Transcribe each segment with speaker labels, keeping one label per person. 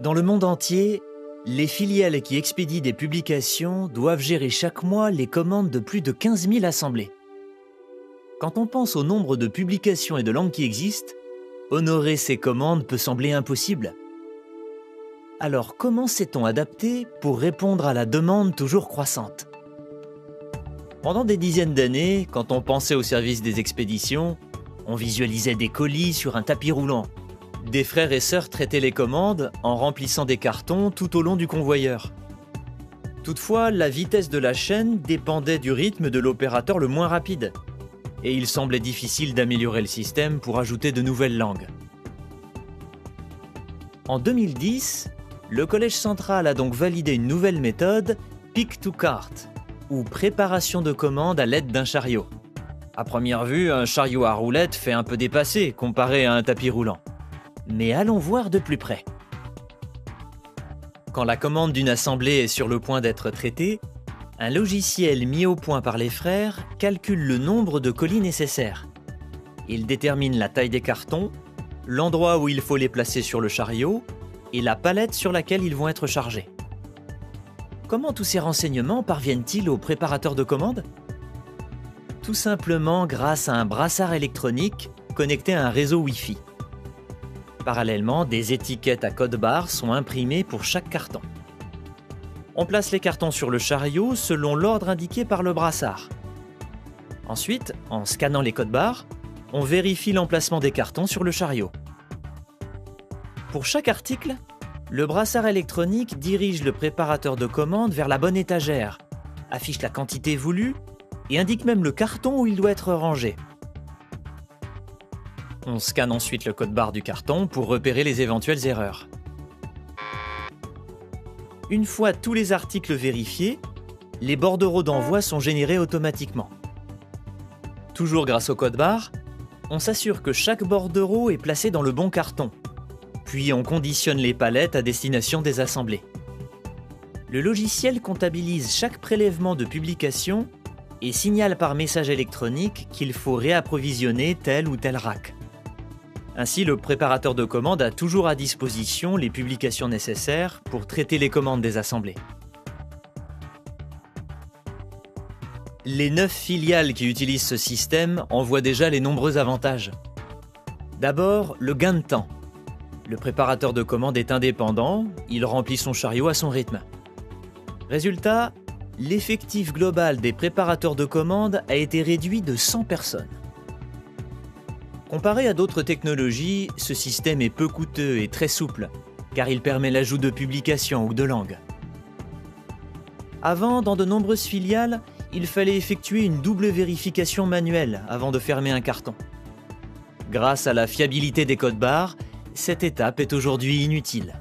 Speaker 1: Dans le monde entier, les filiales qui expédient des publications doivent gérer chaque mois les commandes de plus de 15 000 assemblées. Quand on pense au nombre de publications et de langues qui existent, honorer ces commandes peut sembler impossible. Alors comment s'est-on adapté pour répondre à la demande toujours croissante ? Pendant des dizaines d'années, quand on pensait au service des expéditions, on visualisait des colis sur un tapis roulant. Des frères et sœurs traitaient les commandes en remplissant des cartons tout au long du convoyeur. Toutefois, la vitesse de la chaîne dépendait du rythme de l'opérateur le moins rapide, et il semblait difficile d'améliorer le système pour ajouter de nouvelles langues. En 2010, le Collège central a donc validé une nouvelle méthode, Pick to Cart, ou préparation de commandes à l'aide d'un chariot. À première vue, un chariot à roulettes fait un peu dépassé comparé à un tapis roulant. Mais allons voir de plus près. Quand la commande d'une assemblée est sur le point d'être traitée, un logiciel mis au point par les frères calcule le nombre de colis nécessaires. Il détermine la taille des cartons, l'endroit où il faut les placer sur le chariot et la palette sur laquelle ils vont être chargés. Comment tous ces renseignements parviennent-ils au préparateur de commandes ? Tout simplement grâce à un brassard électronique connecté à un réseau Wi-Fi. Parallèlement, des étiquettes à code barre sont imprimées pour chaque carton. On place les cartons sur le chariot selon l'ordre indiqué par le brassard. Ensuite, en scannant les codes barres, on vérifie l'emplacement des cartons sur le chariot. Pour chaque article, le brassard électronique dirige le préparateur de commande vers la bonne étagère, affiche la quantité voulue et indique même le carton où il doit être rangé. On scanne ensuite le code barre du carton pour repérer les éventuelles erreurs. Une fois tous les articles vérifiés, les bordereaux d'envoi sont générés automatiquement. Toujours grâce au code barre, on s'assure que chaque bordereau est placé dans le bon carton. Puis on conditionne les palettes à destination des assemblées. Le logiciel comptabilise chaque prélèvement de publication et signale par message électronique qu'il faut réapprovisionner tel ou tel rack. Ainsi, le préparateur de commandes a toujours à disposition les publications nécessaires pour traiter les commandes des assemblées. Les 9 filiales qui utilisent ce système en voient déjà les nombreux avantages. D'abord, le gain de temps. Le préparateur de commandes est indépendant, il remplit son chariot à son rythme. Résultat, l'effectif global des préparateurs de commandes a été réduit de 100 personnes. Comparé à d'autres technologies, ce système est peu coûteux et très souple, car il permet l'ajout de publications ou de langues. Avant, dans de nombreuses filiales, il fallait effectuer une double vérification manuelle avant de fermer un carton. Grâce à la fiabilité des codes barres, cette étape est aujourd'hui inutile.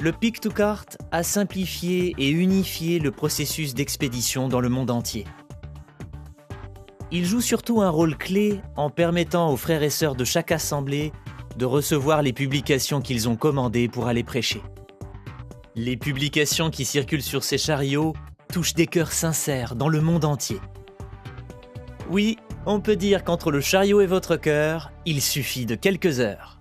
Speaker 1: Le Pick to Cart a simplifié et unifié le processus d'expédition dans le monde entier. Il joue surtout un rôle clé en permettant aux frères et sœurs de chaque assemblée de recevoir les publications qu'ils ont commandées pour aller prêcher. Les publications qui circulent sur ces chariots touchent des cœurs sincères dans le monde entier. Oui, on peut dire qu'entre le chariot et votre cœur, il suffit de quelques heures.